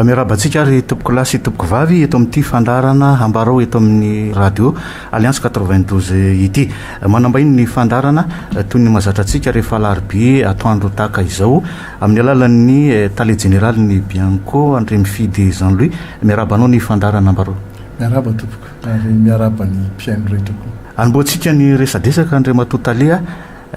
Miarabantsika ary tompoko lasy tompoko vavy eto amin'ity fandarana ambarao eto amin'ny radio Alliance 92 ity. Manambahiny ny fandarana toy ny mazatra antsika rehefa alarobia atoandro tahaka izao amin'ny alalan'ny tale général ny Bianco André Mifidy Jean-Louis. Miarabanao ny fandarana ambarao. Miaraba tompoko ary miaraba ny mpiaino rehetra koa. Anomboantsika ny resadesaka André Matotalea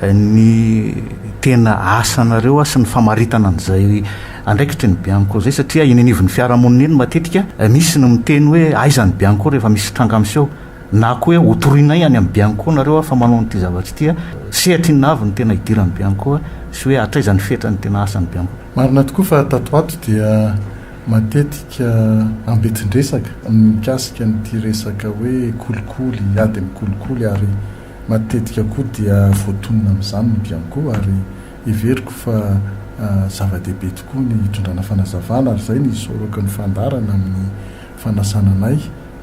ny tena asanareo sy ny famaritana an'izay andraikitry ny Bianco zay satria inenivon'ny fiarahamonina eny matetika misy ny miteny hoe aizany Bianco rehefa misy tranga miseho na koa hoe otorinay any amin'ny Bianco nareo fa manao n'ity zavatra ity sehatra inavy ny tena idiran'ny Bianco sy hoe atraizany fetra ny tena asan'ny Bianco. Marina tokoa fa tatoato dia matetika ambetindresaka mikasika nyity resaka hoe kolikoly ady amin'ny kolikoly ary matetika koa dia voatonona amin'izany ny Bianco ary iveriko fa zava-dehibe tokoa ny hitondrana fanazavana ary izay ny soraka ny fandarana amin'ny fanasananay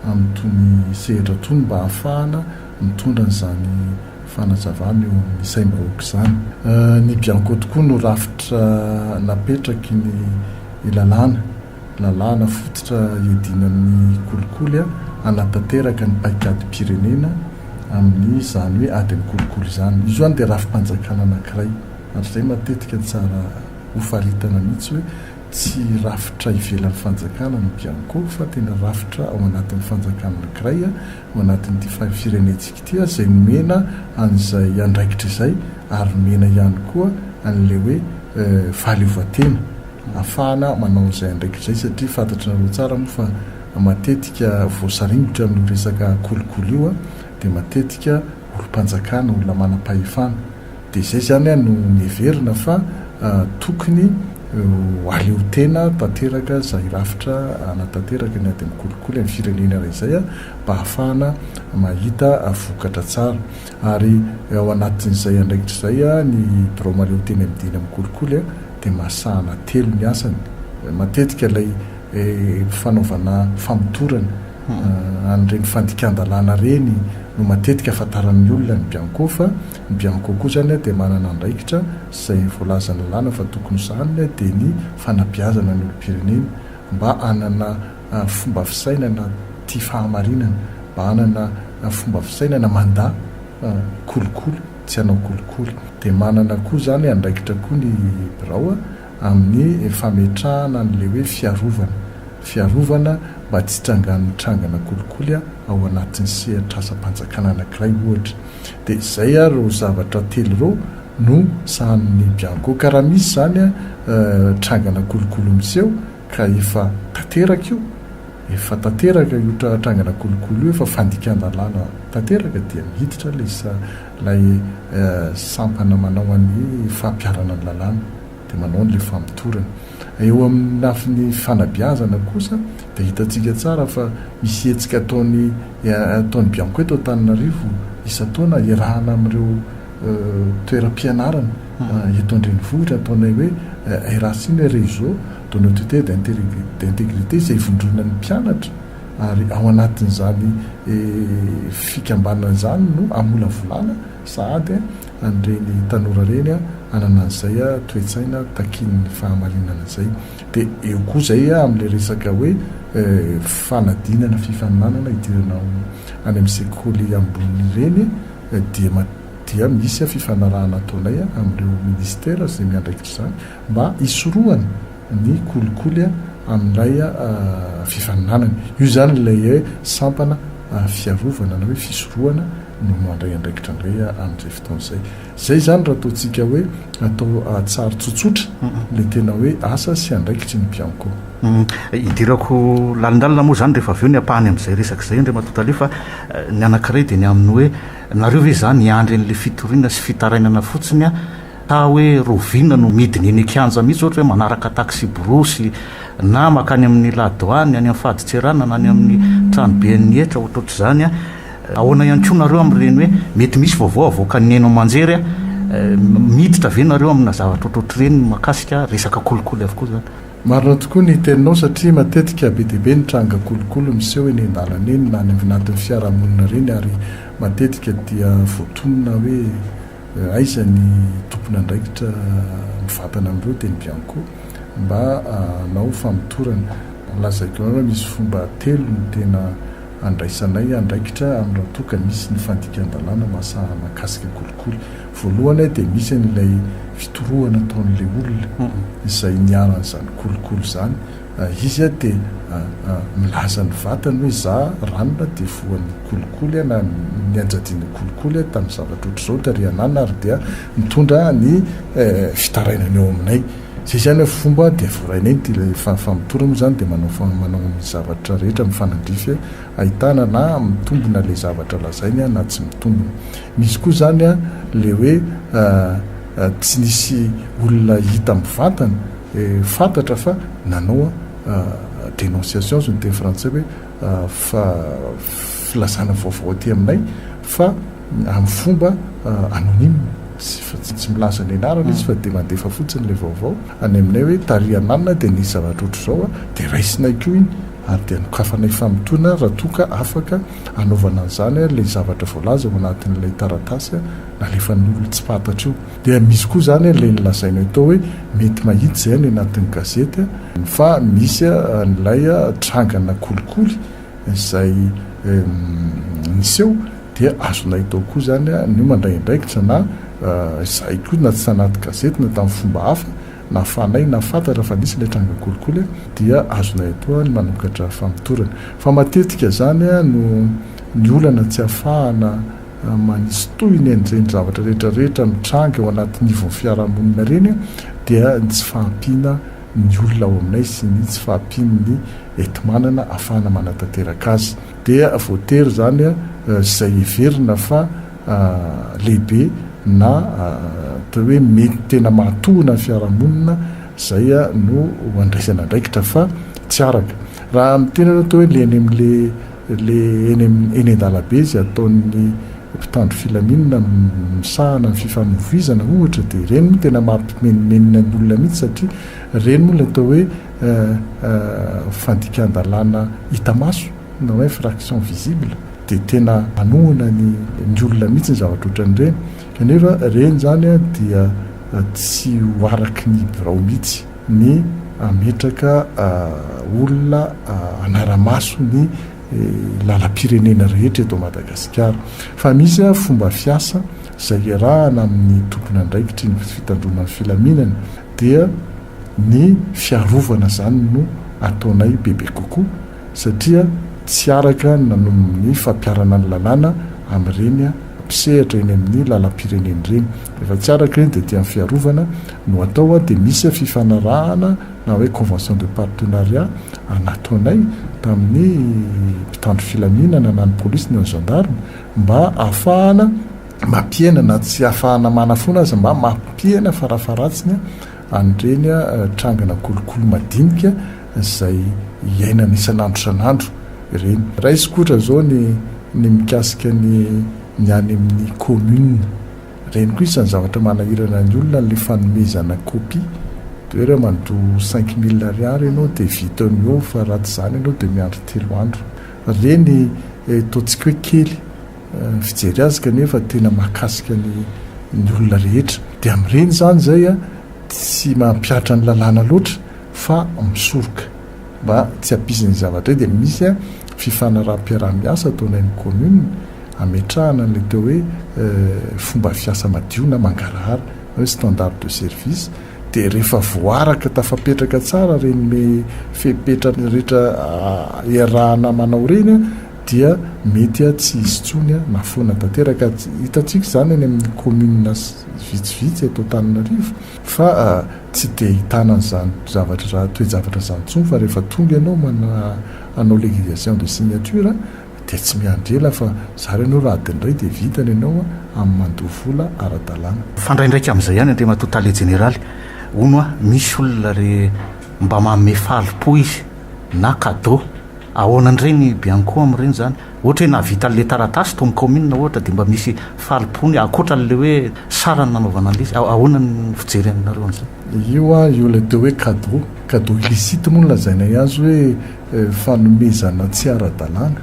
amin'itony sehatra tony mba hahafahana mitondra n'izany fanazavana eo amin'ny saim-bahoaka izany. Ny Bianco tokoa no rafitra napetraky ny lalàna fototra iadinan'ny kolikoly hanatanteraka ny paikady-pirenena amin'ny izany hoe ady amin'ny kolikoly izany. Izy zany dia rafim-panjakana anankiray ary izay matetika tsara hofaritana mihitsy hoe tsy rafitra ivelan'ny fanjakana ny Bianco fa tena rafitra ao anatin'ny fanjakana anankiray ao anatin'ity firenentsika ity izay nomena an'izay andraikitra izay ary nomena ihany koa an'ilay hoe fahaleovan-tena ahafahana manao izay andraikitra izay satria fantatrareo tsara moa fa matetika voasaringotra amin'ny resaka kolikoly io dia matetika olom-panjakana olona manam-pahefana dia izay zany no miheverina fa tokony aleo-tena tanteraka izay rafitra anatanteraka ny ady amin'ny kolikoly amin'ny firenena izay mba hahafahana mahita vokatra tsara ary ao anatin'izay andraikitra izay ny birao maleo-tena midina amin'ny kolikoly dia mahasahana telo ny asany matetika ilay fanaovana famotorana an'ireny fandikan-dalàna reny no matetika afantaran'ny olona ny Bianco fa ny Bianco koa zany dia manana andraikitra izay voalazana lalàna fa tokony sahaniny dia ny fanabeazana ny olom-pirenena mba hanana fomba fisainana tia fahamarinana mba hanana fomba fisainana mandaa kolikoly tsy hanao kolikoly dia manana koa zany andraikitra koa ny birao amin'ny fametrahana n'ilay hoe fiarovana mba tsy trangana kolikoly ao anatin'ny sehatra asa-panjakana anankiray ohatra. Dia izay reo zavatra telo reo no sahan'ny Bianco ka raha misy zany trangana kolikoly miseho ka efa tanteraka io trangana kolikoly io efa fandikan-dalàna tanteraka dia mihiditra lay sampana manao an'ny fampiarana ny lalàna dia manao n'ilay famotorana. Eo amin'ny lafiny fanabeazana kosa dia hitantsika tsara fa misy hetsika ataony Bianco eto Antananarivo isan-taona iarahana amin'ireo toeram-pianarana eto an-drenivohitra ataonay hoe RACIN réseau de l'autorité d'intégrité izay ivondrona ny mpianatra ary ao anatin'izany fikambanana izany no amola volana sahady an'ireny tanora reny anana an'izay toetsaina takin'ny fahamarinana izay. Dia eo koa izay amin'ilay resaka hoe fanadinana fifaninanana idirana any amin'ny sekoly ambony ireny dia misy fifanarahana ataonay amin'ireo ministera izay miandraikitra izany mba hisorohana ny kolikoly amin'ilay fifaninanana. Io zany ilay hoe sampana fiarovana na hoe fisorohana no mandray andraikitra indray amin'izay fotoana izay. Izay zany raha ataontsika hoe atao tsara tsotsotra ilay tena hoe asa sy andraikitry ny Bianco. Idirako lalindalina moa zany rehefa avy eo ny ampahany amin'izay resaka izay André Matotalea fa ny anankiray dia ny amin'ny hoe nareo hoe zany niandry an'ilay fitoriana sy fitarainana fotsiny ta hoe roviana no midiny eny kianja mihitsy ohatra hoe manaraka taxi borosy na makany amin'ny ladoany any amin'ny faditserana na any amin'ny tranobe ny etra ohatroatra izany ahoana ihany koa nareo amin'ireny hoe mety misy vaovao avoaka ny eno manjery miditra ve nareo amina zavatra ohatroatr'ireny makasika resaka kolikoly avokoa zany. Marina tokoa ny teninao satria matetika be dia be ny tranga kolikoly miseho eny an-dalana eny na anatin'ny fiarahamonina reny ary matetika dia voatonona hoe aiza ny tompony andraikitra mivantana amin'ireo dia ny Bianco mba nao famitorana lazaiko anao misy fomba telo ny tena andraisanay andraikitra amin'raha toka misy ny fandikan-dalàna makasika kolikoly. Voalohany dia misy n'ilay fitorohana ataon'ilay olona izay niaran'izany kolikoly zany. Izy dia milaza ny vatany hoe za ranona dia voan'ny kolikoly na nianjadiana kolikoly tamin'ny zavatra ohatr'izao tary anana ary dia mitondra ny fitarainany eo aminay. Zay zany hoe fomba dia vorainay ty famitorana moa zany dia manao ny zavatra rehetra mifanandrify ahitana na mitombona le zavatra lazainy na tsy mitombona. Misy koa zany le hoe tsy nisy olona hita mivantana fantatra fa nanao dénonciation zany teny frantsay hoe filazana vaovao aty aminay fa amin'ny fomba anonyme tsy milaza ny anarana izy fa dia mandefa fotsiny le vaovao any aminay hoe tariananina dia nisy zavatra ohatr'izao dia raisinay koa iny ary dia nokafanay famitona raha toka afaka anaovana an'izany le zavatra voalaza ao anatin'ilay taratasy nalefa n'olona tsy fantatra io. Dia misy koa zany le nilazainay tao hoe mety mahitsy zay ny anatin'ny gazety fa misy n'ilay trangana kolikoly izay niseho dia azonay tao koa zany ny mandray andraikitra na izay koa na tsy anaty gazety na tamin'ny fomba hafa na fanay na fantatra fa nisy le tranga kolikoly dia azonay atao ny manokatra famitorana. Fa matetika zany no ny olana tsy ahafahana manisy toyny an'izay zavatra rehetrarehetra mitranga ao anatin'ny ivon'ny fiarahamonina reny dia tsy fahampiana ny olona ao aminay sy ny tsy fahampiany enti-manana ahafahana manatanteraka azy. Dia voatery zany izay heverina fa lehibe na hoe mety tena mahatohana ny fiarahamonina zay no andraisana andraikitra fa tsy araka. Raha mitena atao hoe le eny amin'le eny an-dalabe izy ataon'ny mpitandro filaminana misahana ny fifamoivoizana ohatra dia ireny moa tena mampimenina ny olona mihitsy satria ireny moa le atao hoe fandikan-dalàna hita maso na hoe infraction visible dia tena manohana ny olona mihitsy ny zavatra ohatran'ireny. Kanefa ireny zany dia tsy ho araky ny birao mihitsy ny ametraka olona anara-maso ny lalam-pirenena rehetra eto Madagasikara. Fa misy fomba fiasa izay iarahana amin'ny tompona andraikitry ny fitandrona ny filaminana dia ny fiarovana zany no ataonay bebe kokoa satria tsy araka nanomny fampiarana ny lalàna amin'ireny mpisehatra eny amin'ny lalam-pireneny ireny. Rehefa tsy araka ireny dia tia amin'ny fiarovana no atao dia misy fifanarahana na hoe convention de partenariat anataonay tamin'ny mpitandro filaminana na ny polisy ny gendarme mba ahafahana mampiena na tsy ahafahana manafona azy mba mampiena farafaratsiny an'ireny trangana kolikoly madinika izay iainana isan'andro isan'andro ireny. Raha izy koatra zao ny mikasika ny any amin'ny commune ireny koa isan'ny zavatra manahirana ny olona le fanomezana kopia toera mando 5 000 ariary ianao dia vitan'eo fa raha tsy zany ianao dia miandro 3 andro ireny ataontsika hoe kely fijery azy kanefa tena mahakasika ny olona rehetra dia amin'ireny zany zay tsy mampiatra ny lalàna loatra fa misoroka mba tsy hampisy ny zavatra dia misy fifanaraha-piarah-miasa ataonay ny commune ametrahana n'le teo hoe fomba fiasa madio na mangarahara hoe standard de service dia rehefa voaraka tafapetraka tsara reny le fepetra rehetra iarahana manao reny dia mety tsy hisy tsony na foana tanteraka. Hitantsika zany any amin'ny commune vitsivitsy eto Antananarivo fa tsy dia hitana n'izany zavatra toe-javatra zany tsony fa rehefa tonga ianao anao législation de signature dia tsy miandrela fa zary ianao raha adinray dia vitany ianao amin'ny mandovola ara-dalàna. Fandraindraiky amin'izay ihany andre matotale generaly ono misy olona re mba manome falipo izy na cadeau ahoanan'ireny bianco amin'ireny zany ohatra hoe navita le taratasy to commune ohatra dia mba misy falipony akoatra le hoe sarany nanaovana an'izy ahoana ny fijery aminareo an'izay io le teo hoe cadeau illicite moa nolazainay azy hoe fanomezana tsy ara-dalàna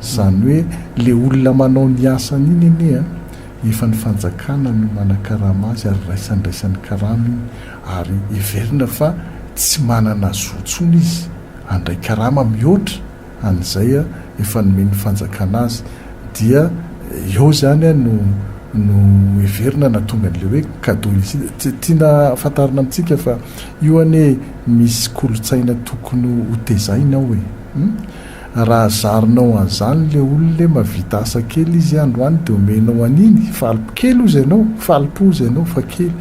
zany hoe le olona manao ny asany iny eny efa ny fanjakana no manakarama azy ary raisandraisan'ny karama iny ary everina fa tsy manana zotsony izy andray karama mihoatra an'izay a efa nomeny fanjakana azy dia eo zany a no everina na tonga an'le hoe cadeau izy tiana fantarina amintsika fa io ane misy kolotsaina tokony hotezaina hoe raha zarinao an'izany le olonle mavita asa kely izy androany de omenao an'iny falipokely ozy ianao falipo ozy ianao fa kely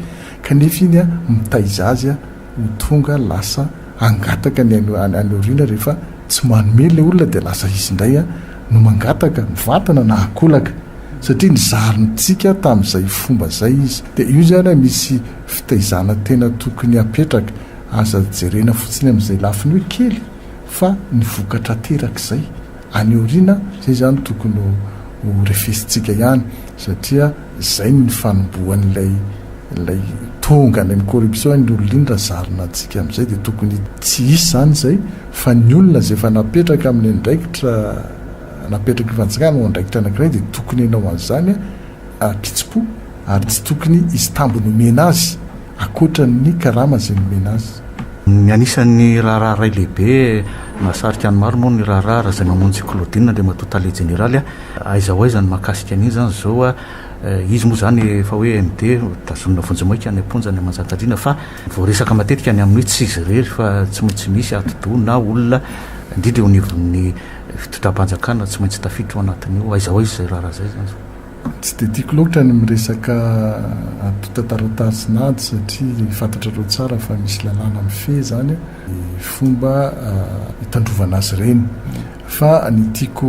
kanefa iny a mitaiza azy a ho tonga lasa angataka ny anyoriana rehefa tsy manome le olona de lasa izy indray a no mangataka mivatana na akolaka satria nizarintsika tamin'izay fomba zay izy de io zany misy fitaizana tena tokony apetraka aza jerena fotsiny amin'izay lafiny hoe kely fa ny vokatra terak'izay anyoriana zay zany tokony ho refesitsika ihany satria zay ny fanomboan'lay tonga any amin'ny corruption ny olona zarina antsika amin'izay de tokony tsy isy zany zay fa ny olona zay efa napetraka amin'ny andraikitra napetraka fanjakana ao andraikitra anankiray de tokony ianao an'izany kitsipo ary tsy tokony izy tambo nomena azy akoatra ny karama zay nomena azy ny anisan'ny raharaha ray lehibe mahasarika any maro moa ny raharaha zay mamonjy Claudine le matotale generaly aiza ho aiza ny mahakasika an'iny zany zao izy moa zany efa hoe MD tazomina vonjimoika any amponja ny Manjakandriana fa voaresaka matetika any amin'ny hoe tsy izy rery fa tsy maintsy misy atido na olona indrindra eo nivon'ny fitondram-panjakana tsy maintsy tafiditra ao anatin'io aiza ho aiza zay raharaha zay zany tsy de tiako loatra ny miresaka atotataratasynady satria fantatrareo tsara fa misy lalàna mife zany fomba hitandrovana azy reny fa ny tiako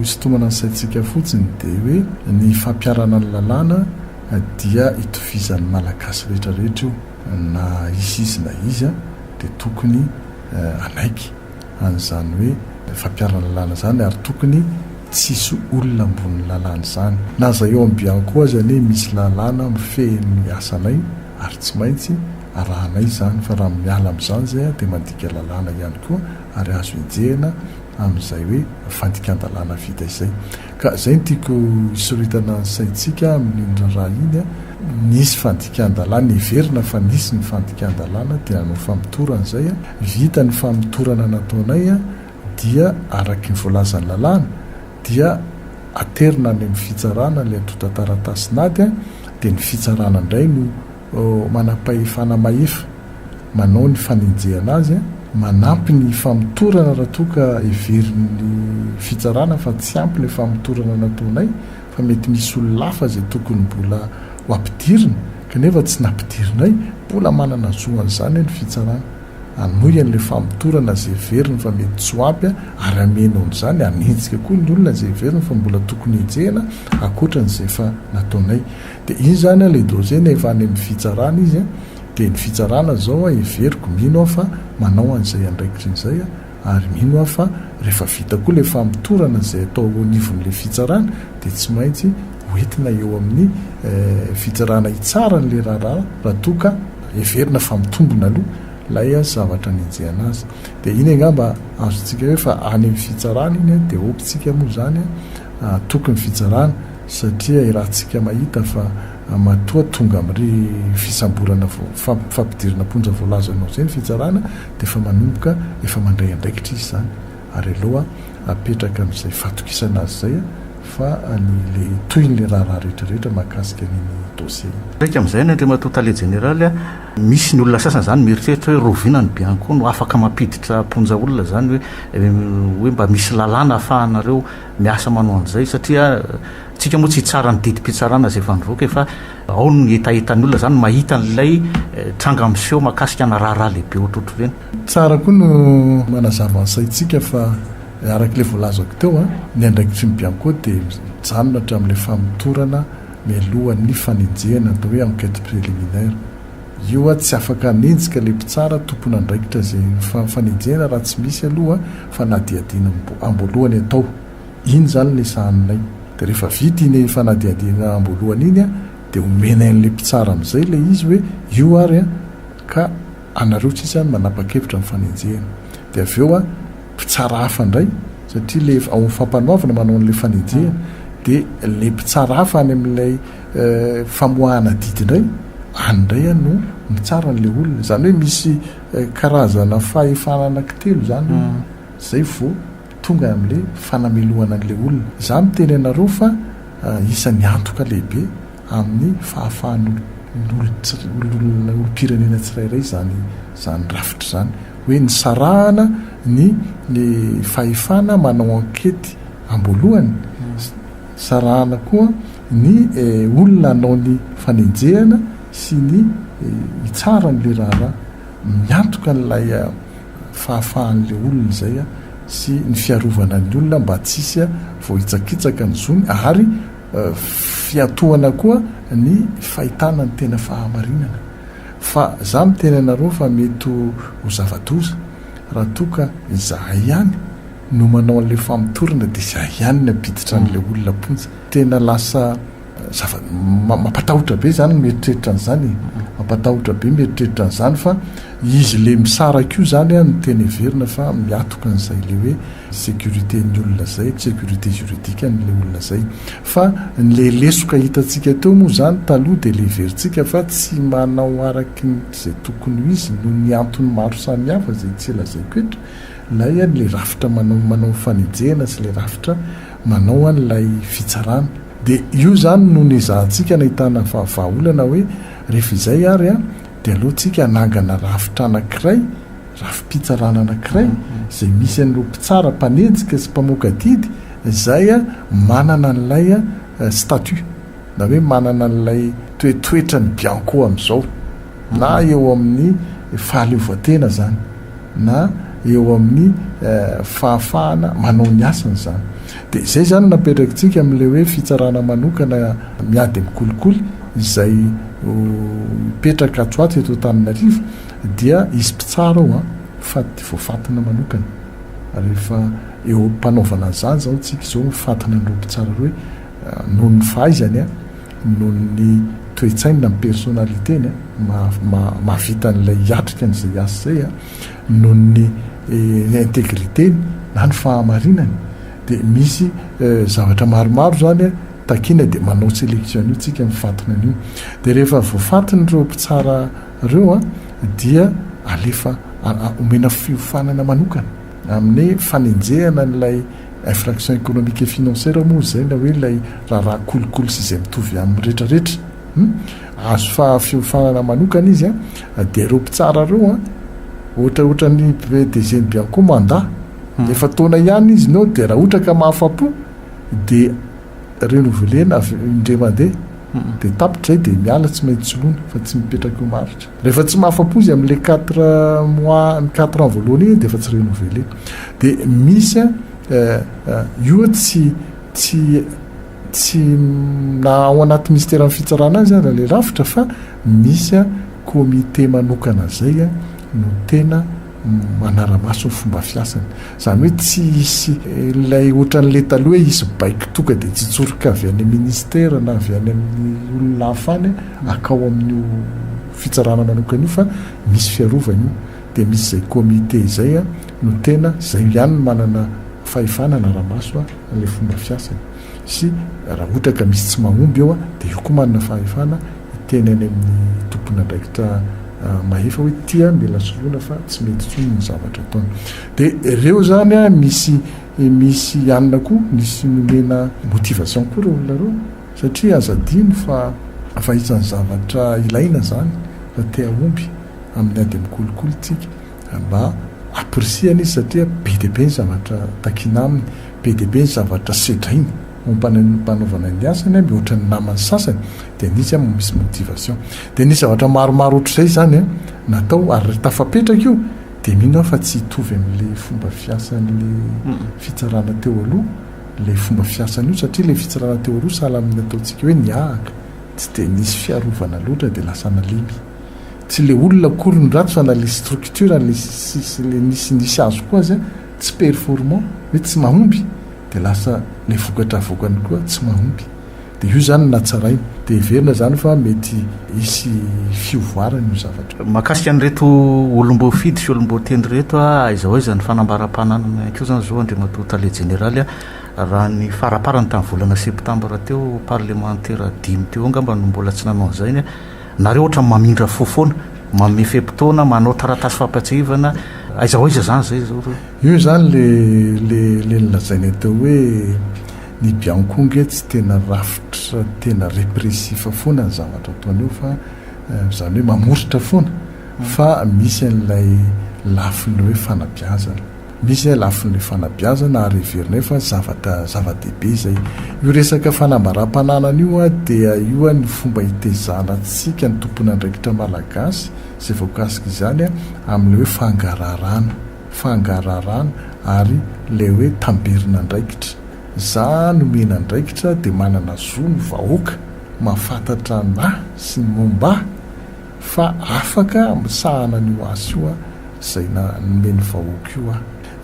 hisintomana ny saitsika fotsiny de hoe ny fampiarana ny lalàna dia hitovizan'ny malagasy rehetrarehetra io na izy na izy de tokony anaiky an'izany hoe fampiarana lalàna zany ary tokony tsisy olona ambony lalàna zany na za eo ambiany koa zany hoe misy lalàna mifehny asanay ary tsy maintsy arahanay zany fa raha miala amin'izany zay de mandika lalàna ihany koa ary azo ijehana amin'izay hoe fandikan-dalàna vita izay ka zay nytiako hisoritana ny saitsika amin'ny raha iny nisy fandikan-dalàna everina fa nisy ny fandikan-dalàna dia anao famitorana zay vita ny famitorana nataonay dia araky ny voalazan'ny lalàna dia aterina any amin'ny fitsarana le atotataratasynady de ny fitsarana indray no manam-pahefana maefa manao ny fanenjehana azy manampy ny famitorana raha toka everin'ny fitsarana fa tsy ampy le famitorana nataonay fa mety misy olo-lafa zay tokony mbola ho ampidirina kanefa tsy nampidirinay mbola manana zoan'izany ny fitsarana anoyan'le famitorana zay everina fa mety tsy ampy ary amenao n'izany anenjika koa ny olona zay everina fa mbola tokony enjehana akoatra n'izay fa nataonay de iny zany le dozena efa any amin'ny fitsarana izy de ny fitsarana zao everiko mino aho fa manao an'izay andraikitr'izay ary mino aho fa rehefa vita koa le famitorana zay atao nivon'le fitsarana de tsy maintsy hoentina eo amin'ny fitsarana itsara n'le raha toka everina famitombona aloha lay zavatra nenjehana azy de iny angamba azotsika hoe fa any amin'ny fitsarana iny de opitsika moa zany tokony fitsarana satria rahantsika mahita fa matoa tonga am'ry fisamborana fampidirana ponja voalazanao zay ny fitsarana de fa manomboka efa mandray andraikitra izy zany ary aloha apetraka amin'izay fatokisana azy zay fa le toyn'le raharaha rehetrarehetra mahakasika niny dossier ndraiky amin'izay ny Andriamatotale generaly misy ny olona sasany zany mieritreritra hoe rovina ny bianco no afaka mampiditra ponja olona zany hoe mba misy lalàna ahafahanareo miasa manao an'izay satria tsika moa tsy tsara ny didim-pitsarana zay efa nivoaka fa ao ny etaetan'ny olona zany mahita n'lay tranga miseho mahakasika na raharaha lehibe ohatrohatro reny tsara koa no manazava ansaitsika fa arak'le voalazako teo ny andraikitry ny bianco de mijanona hatramin'le famitorana mialohan'ny fanenjehana atao hoe enquête préliminaire io tsy afaka anenjika le mpitsara tompony andraikitra zay fanenjehana raha tsy misy aloha fa nadiadina amboalohany atao iny zany le sahaninay de rehefa vita iny fanadiadina amboalohany iny de omena an'le mpitsara amin'izay le izy hoe io ary ka anareo tsisy any manapa-kevitra amin'ny fanenjehana de avy eo mpitsara hafa indray satria le ao fampanoavana manao an'le fanenjehana de le mpitsara hafa any amin'ilay famoahana didy indray andray no mitsara n'le olona zany hoe misy karazana fahefana anankitelo zany zay vo tonga am'le fanamelohana an'le olona za miteny anareo fa isan'ny antoka lehibe amin'ny fahafahan'olompirenena tsirairay zany rafitra zany hoe ny sarahana ny fahefana manao ankety amboalohany sarahana koa ny olona anao ny fanenjehana sy ny itsara n'le raharaha miantoka n'lay fahafahan'le olona zay sy ny fiarovana ny olona mba tsisy vao hitsakitsaka ny zony ary fiatohana koa ny fahitana ny tena fahamarinana fa za miteny anareo fa mety ho zava-doza raha toka izahay ihany no manao an'le famitorina dia izahay ihany ny apiditra n'le olona ponja tena lasa mampatahotra be zany mieritreritra n'zany mampatahotra be mieritreritra n'zany fa izy le misaraka io zany no tena everina fa miatoka n'izay le hoe sécurité ny olona zay sécurité juridique n'le olona zay fa nle lesoka hitatsika teo moa zany taloha de le veritsika fa tsy manao araky zay tokony izy no ny antony maro samihafa zay tsy elazaiko etra lay an'le rafitra manao fanenjehana sy le rafitra manao an'lay fitsarana de io zany no nezahantsika nahitana vahaolana hoe rehefa izay ary de alohatsika anangana rafitra anankiray rafi-pitsarana anankiray zay misy an'lo mpitsara mpanenjika sy mpamoaka didy zay manana n'lay statut na hoe manana n'lay toetoetra ny bianco am'izao na eo amin'ny fahaleovatena zany na eo amin'ny fahafahana manao ny asany zany de zay zany napetrakintsika am'le hoe fitsarana manokana miady mikolikoly izay petraka atsoaty eto Antananarivo dia izy mpitsara ao voafatina manokana rehefa eo mpanaovana zany zao tsika zao mifatina nro mpitsara hoe noho ny fahaizany noho ny toetsainy na personaliteny mahavita n'lay hiatrika n'izay asa zay noho ny integriteny na ny fahamarinany de misy zavatra maromaro zany takina de manao sélection io tsika mifatina an'io de rehefa voafatin'reo mpitsara reo dia alefa omena fiofanana manokana amin'ny fanenjehana n'lay infraction économique et financière moa zay na hoe lay raha kolikoly sy izay mitovy amin'ny rehetrarehetra azo fa fiofanana manokana izy de reo mpitsara reo ohatraohatra ny PDG ny Bianco mandat efa taona ihany izy nao de raha ohatra ka mahafapo de renouvelena indray mandeha de tapitray de miala tsy maintsy soloana fa tsy mipetraka eo maritra rehefa tsy mahafapo izy am'le 4 mois 4 ans voalohany iny de efa tsy renouvelé de misy io tsy na ao anaty ministère amin'ny fitsarana azy raha le rafitra fa misy comité manokana zay no tena manaramaso ny fomba fiasany zany hoe tsy isy lay ohatran'le taloha hoe isy baiko toka de tsy tsoroka avy any ministère na avy any amin'ny olona hafany akao amin'io fitsarana manokana io fa misy fiarovana io de misy zay comité zay no tena zay ihany manana fahefana naramaso le fomba fiasany sy raha ohatra ka misy tsy mahomby eo de io koa manana fahefana iteny any amin'ny tompona andraikitra mahefa hoe tia mila soloana fa tsy mety tsony ny zavatra ataony de ireo zany misy anina koa misy nomena motivation koa reo olona reo satria azadiny fa isan'ny zavatra ilaina zany fa tea omby amin'ny ady mikolikoly tsika mba aprisiana izy satria be de be ny zavatra takina aminy be de be ny zavatra sedrainy mpanaovana ny asany mihoatra ny namany sasany de nisy misy motivation de nisy zavatra maromaro ohatr'izay zany natao ary tafapetraka io de mino fa tsy hitovy amin'le fomba fiasan'le fitsarana teo aloha le fomba fiasany io satria le fitsarana teo aloha sahala amin'ny ataontsika hoe niahaka tsy de nisy fiarovana loatra de lasa nalemy tsy le olona kory ny ratsy fa na le structure le nisy azo koa azy tsy performant hoe tsy mahomby de lasa le vokatra avokany koa tsy mahomby de io zany natsarainy de verina zany fa mety isy fiovoarany io zavatra mahakasika an'reto olombo fidy sy olombo tendry reto aizaho aiza ny fanambaram-pananana akeo zany zao andriamato tale généraly raha ny faraparany tamin'ny volana septambra teo parlementaire 5 teo angamba no mbola tsy nanao an'izay nareo ohatra mamindra fofoana mamefem-potoana manao taratasy fampatsihivana aiza ho iza zany zay zao io zany le lazainy atao hoe ny biankonge tsy tena rafitra tena répressifa foana ny zavatra ataon'io fa zany hoe mamoritra foana fa misy an'ilay lafin'le hoe fanabiazana misy lafin'le fanabiazana ary heverina fa zava-dehibe zay io resaka fanambaram-pananana io a dia io a ny fomba hitezana atsika ny tompona andraikitra malagasy zay voakasika izany a amin'le hoe fangararana ary le hoe tamberina andraikitra za nomena andraikitra dia manana zo ny vahoaka mahafantatra na sy ny momba fa afaka misahana n'io azy io a zay nomeny vahoaka io a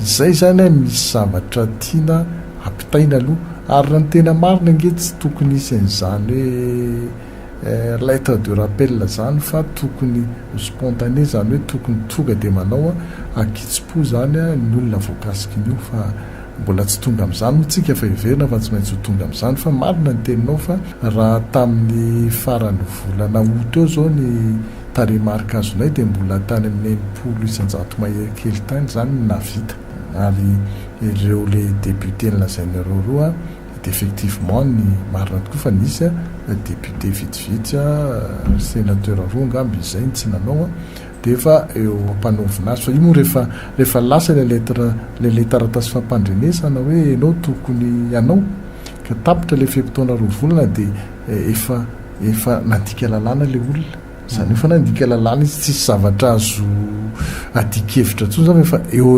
zay zany a misy zavatra tiana ampitaina aloha ary raha ny tena marina ange tsy tokony isy an'izany hoe lettre de rappel zany fa tokony spontané zany hoe tokony tonga dia manao a akitsy-po zany a ny olona voakasika in'io fa mbola tsy tonga amin'izany moa tsika fa hiverina fa tsy maintsy ho tonga amin'izany fa marina ny teninao fa raha tamin'ny farany volana ota eo zao ny taremarika azonay dia mbola tany amin'ny 90 mahekely tany zany navita ary ireo le député nylazainareo roa dia effectivement ny marina tokoa fa nisy a député vitsivitsy a sénateur roa ngamby izay ny tsy nanao a dia efa eo ampanovina azy fa io moa rehefa lasa le taratasy fampandrenesana hoe ianao tokony ianao ka tapitra le fepotona roa volana dia efa nandika lalàna le olona zany efa nandika lalàna izy tsisy zavatra azo adikevitra tsony zany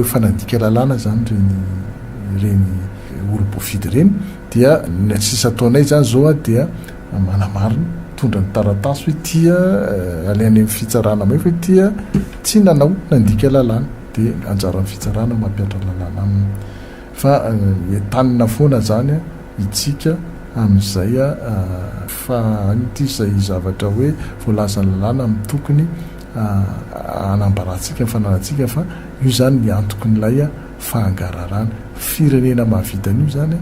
efa nandika lalàna zany reny olo-bofidy reny dia tsisy ataonay zany zao a dia manamarina tondra ny taratasy hoe tia aleny amin'ny fitsarana mai hoe tia tsy nanao nandika lalàna dia anjaran'ny fitsarana mampiatra lalàna aminy fa tanina foana zany a itsika amin'izay fa nity zay zavatra hoe voalazany lalàna amin'ny tokony anambarantsika fananantsika fa io zany ny antokon'ilay a fangararana firenena mahavitan'io zany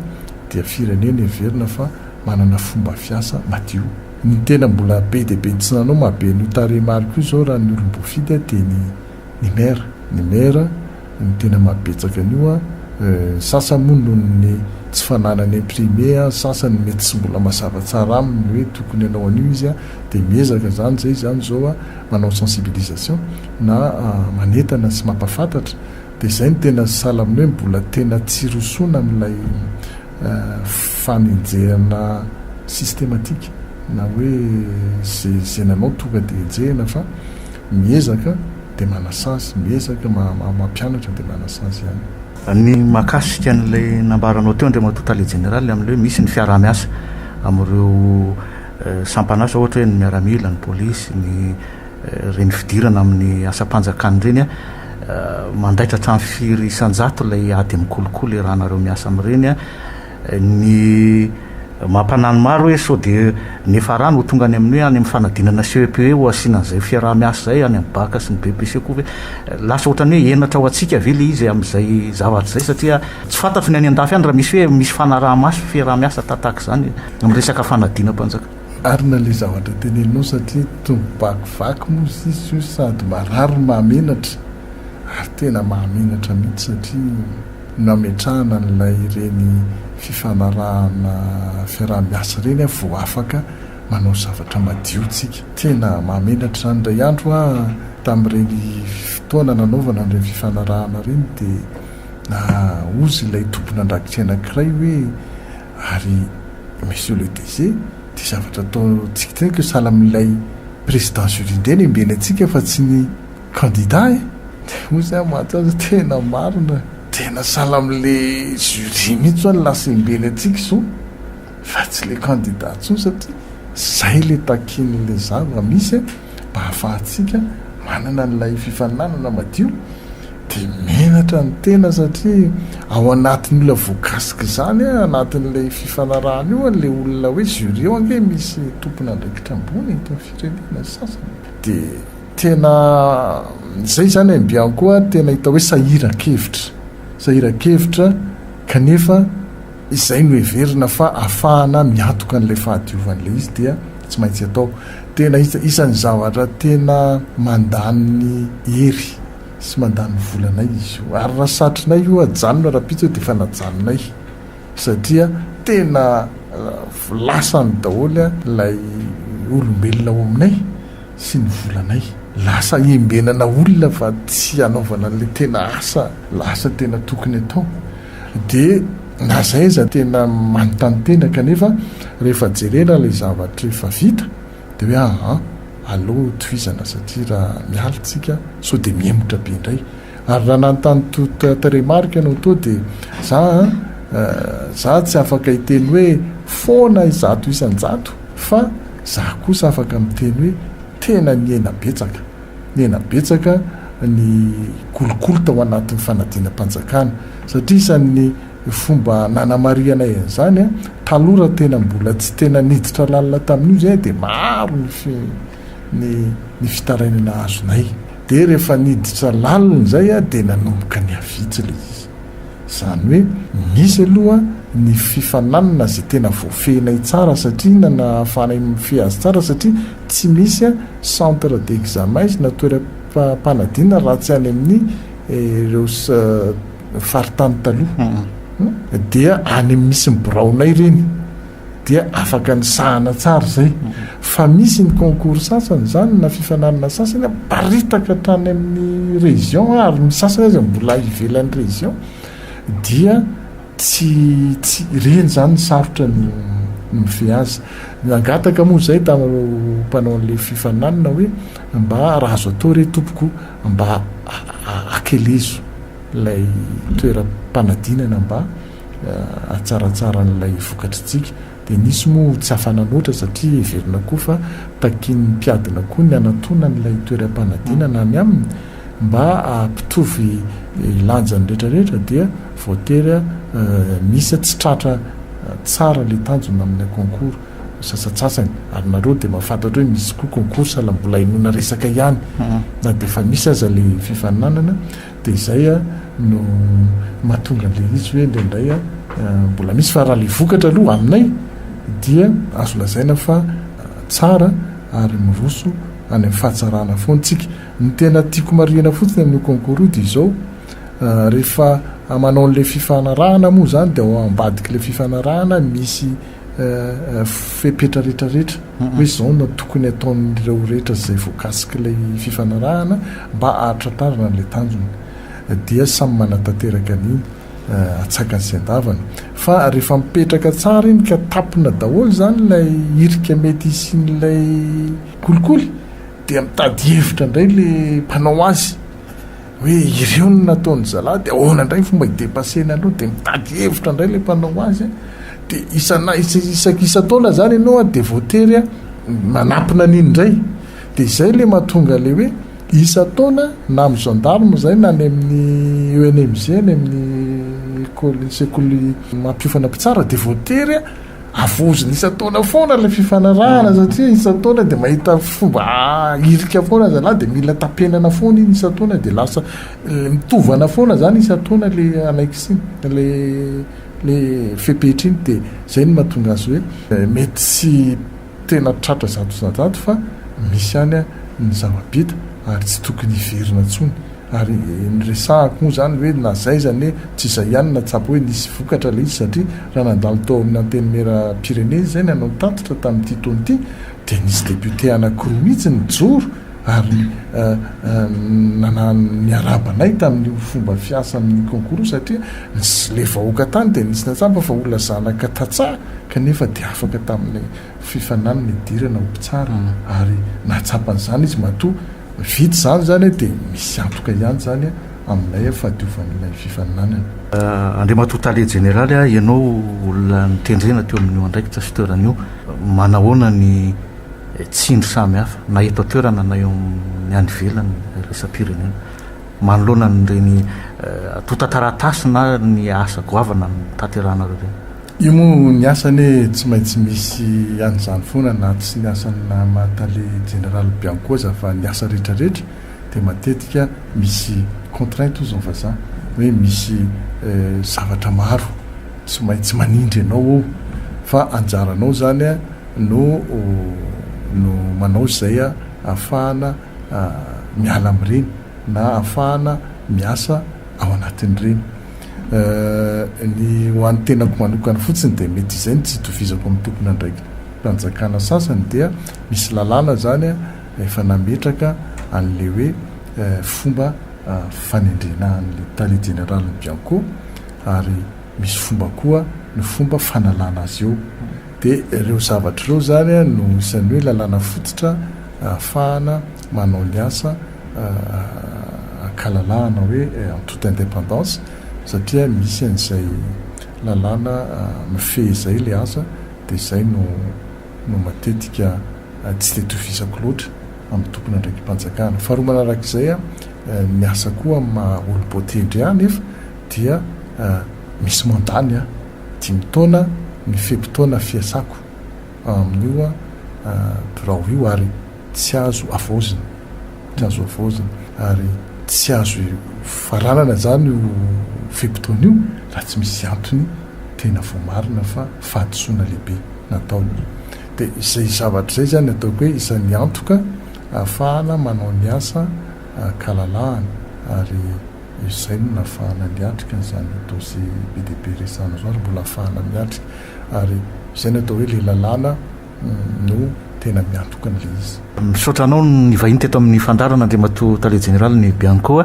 dia firenena heverina fa manana fomba fiasa madio ny tena mbola be dia be tsy nanao mahabe ny taremariko io zao raha ny olom-bofidy dia ny mera ny tena mahabetsaka an'io a sasany moa noho ny tsy fananany imprimé sasany mety tsy mbola mazava tsara aminy hoe tokony ianao an'io izy a dia miezaka zany zay zany zao a manao sensibilisation na manetana sy mampafantatra dia izay ny tena salaminy hoe mbola tena tsy rosoana amin'ilay fanenjehana systématique na hoe zay nanao tonga dia enjehana fa miezaka dia manasazy miezaka mampianatra dia manasazy ihany ny mahakasika n'lay nambaranao teo ndre matotale général amin'le hoe misy ny fiarah-miasa amin'ireo sampanasa ohatra hoe ny miaramila ny polisy ny reny fidirana amin'ny asam-panjakany reny a mandaitra hatrany firy isan-jato lay ady mikolokolo raha nareo miasa amin'ireny a ny mampanano maro hoe sao dia nefa rano ho tonga any amin'ny hoe any amin'ny fanadinana CEPE ho asianan'izay fiarah-miasa zay any amin'ny baka sy ny BBC koa hoe lasa ohatrany hoe enatra ho atsika ve le izy amin'izay zavatra zay satria tsy fantatry ny any an-dafy any raha misy hoe misy fanaraha-maso fiarah-miasa tataka zany amin'ny resaka fanadina-mpanjaka ary na le zavatra teneninao satria tombobakivaky moa izy io sady marary mahamenatra ary tena mahamenatra mihitsy satria nametrahana n'ilay reny fifanarahana fiarah-miasa reny a vo afaka manao zavatra madiotsika tena mahamenatra zany ndray andro a tamin'ireny fotoana nanaovana n'ireny fifanarahana reny dia na ozy ilay tompona andrakitra anankiray hoe ary monsieur le DG dia zavatra ataotsika tena ko sahala amin'ilay président jury ndreny embeny atsika fa tsy ny candidat dia ozy a mahatsazy tena marina tena sahala amin'le jury mihitsy zany lasa embeny atsika zao fa tsy le candidat tsony satria zay le takin'le zava misy mba hahafahantsika manana n'ilay fifananana madio dia menatra ny tena satria ao anatin'ny olona voakasika zany anatin'ilay fifanarahana io le olona hoe jury eo ange misy tompona andraikitra ambony eto firenena sasany dia tena zay zany ambiany koa tena hita hoe sahiran-kevitra kanefa izay no heverina fa ahafahana miantoka n'ilay fahadiovan'ilay izy dia tsy maintsy atao tena isan'ny zavatra tena mandany hery sy mandany volanay izy io ary raha satrinay io ajanona raha-pitsy hoe dia efa najanonay satria tena lasany daholo ilay olombelona ao aminay sy ny volanay lasa embenana olona fa tsy anaovana le tena asa lasa tena tokony atao dia na zay za tena manontany tena kanefa rehefa jerena lay zavatra rehefa vita dia hoe aloha tohizana satria raha mialitsika so dia miemotra be indray ary raha nanontany taremarika anao to dia za tsy afaka hiteny hoe foana izato isan-jato fa za kosa afaka miteny hoe tena niena betsaka ny kolokolo tao anatin'ny fanadina-panjakana satria isan'ny fomba nanamarianay an'izany talora tena mbola tsy tena niditra lalina tamin'io zay dia maro ny fitarainana azonay dia rehefa niditra lalina zay dia nanomboka ny avitsy le izy zany hoe misy aloha ny fifananana zay tena voafehinay tsara satria nanahafanay mifehy azy tsara satria tsy misy centre d'examen sy natoeram-panadina raha tsy any amin'ny ireo faritany taloha dia any misy miboraonay reny dia afaka ny sahana tsara zay fa misy ny concours sasany zany na fifananana sasany baritaka trany amin'ny région ary ny sasany azy mbola ivelan'ny région dia tsy reny zany sarotra ny mifehy azy nangataka moa zay tamin'ireo mpanao an'le fifananana hoe mba raha azo atao re tompoko mba akelezo lay toeram-panadinana mba atsaratsara n'ilay vokatritsika dia nisy moa tsy hafananoatra satria everina koa fa takin'ny mpiadina koa ny anatona n'ilay toeram-panadinana any aminy mba ampitovy lanjany rehetrarehetra dia voatery misy tsy tratra tsara le tanjona amin'ny concours sasatsasany ary nareo dia mahafantatra hoe misy koa concours la mbola inona resaka ihany na dia efa misy aza le fifananana dia izay no mahatonga le izy hoe ndraindray mbola misy fa raha le vokatra aloha aminay dia azo lazaina fa tsara ary miroso any amin'ny fahatsarana foantsika ny tena tiako marihana fotsiny amin'ny concours dia izao rehefa manao n'le fifanarahana moa zany dia ao ambadika le fifanarahana misy fepetra rehetrarehetra hoe zao no tokony ataon'ireo rehetra zay voakasika ilay fifanarahana mba ahatratarana n'le tanjona dia samy manatanteraka an'iny atsakany sy andavana fa rehefa mipetraka tsara iny ka tapina daholo zany ilay irika mety isin'ilay kolikoly dia mitady hevitra indray le mpanao azy hoe ireo no nataony zalahy dia ahoana indray fomba hidepasena aloha dia mitady hevitra indray le mpanao azy dia isataona zany ianao dia voatery manampina an'iny indray dia izay le mahatonga le hoe isataona na amin'ny gendarme zay na any amin'ny ENMG ny amin'ny sekoly mampiofana mpitsara dia voatery avozina isataona foana le fifanarahana satria isataona dia mahita fomba irika foana zalahy dia mila tapenana foana iny isataona dia lasa mitovana foana zany isataona le anaikisiny le fepetra iny dia zay no mahatonga azy hoe mety sy tena tratra zato fa misy any ny zavabita ary tsy tokony hiverina ntsony ary nyresahako moa zany hoe na zay zany hoe tsy izay ihany natsapo hoe nisy vokatra le izy satria raha nandalo tao amin'ny anteny mera Pyrénées zay nanao tatitra tamin'ity taona ity dia nisy député anankiroa mihitsy ny joro ary ny arabanay tamin'ny fomba fiasa amin'ny concours satria le vahoaka tany dia nisy natsapa fa olona zanaka tatsaha kanefa dia afaka tamin'ny fifananana idirana ho mpitsara ary natsapan'izany izy matoa vity zany zany dia misy antoka ihany zany aminay fahadiofan'ilay fifananana Andriamatoa Généraly ianao olona nitendrena teo amin'io andraiky tsy toeran'io manahoana ny tsindry samy hafa na eto toerana na eo ny any ivelany resam-pirenena manoloana n'ireny tota-taratasy na ny asa goavana ny tanteranareo ireny io moa ny asany tsy maintsy misy an'izany foana na tsy ny asana Matale Généraly Biancosa fa ny asa rehetrarehetra dia matetika misy contrainte zao vazaha hoe misy zavatra maro tsy maintsy manindry ianao ao fa anjaranao zany no no manao zay a ahafahana miala am'ireny na ahafahana miasa ao anatin'ireny. Ny ho an'ny tenako manokana fotsiny de mety izay ny tsy tovizako amin'ny tompona ndraiky mpanjakana sasany dia misy lalàna zany a efa nametraka an'le hoe fomba fanendrena an'le tali général ny Bianco, ary misy fomba koa ny fomba fanalana azy eo. De ireo zavatra ireo zany a no isan'ny hoe lalàna fototra ahafahana manao ny asa akalalahana hoe en toute indépendance, satria misy an'izay lalàna mifehy zay le asa, de zay no matetika tsy de tovizako loatra amin'ny tompona ndraiky mpanjakana. Faharoa manarak'izay a ny asa koa ma olom-boatendry any efa dia misy mandany a 5 taona ny fepitaona fiasako amin'io birao io, ary tsy azo avaozina, ary tsy azo faranana zany io fepitaona io raha tsy misy antony tena voamarina fa fahadisoana lehibe natao. De izay zavatra zay zany ataoko hoe isan'ny antoka ahafahana manao ny asa kalalahana, ary izay no nahafahana miatrika zany dosy BDP resana zao, ary mbola ahafahana miatrika, ary izay no atao hoe le lalàna no tena miantokana le izy. Misaotra anao ny vahiny teto amin'ny fandarana Andriamatoa Tale Général ny Bianco.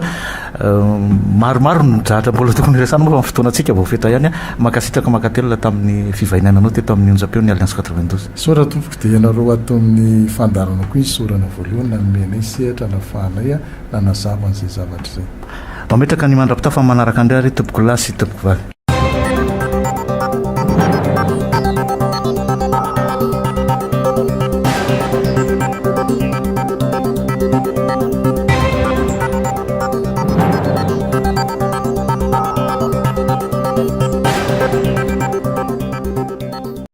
Maromaro no drahatra mbola tokony resana moa fa amin'ny fotoanantsika vao feta ihany makasitraka makatelona tamin'ny fivahinananao teto amin'ny onjam-peo ny Alliance 92. Sora tompoko dia ianareo ato amin'ny fandarana koa izy sorana voalohany nanomenay sehatra nafahanay nanazava an'izay zavatra izay. Mametraka ny mandrapita fa manaraka andray ary tompoko lahy sy tompoko vavy.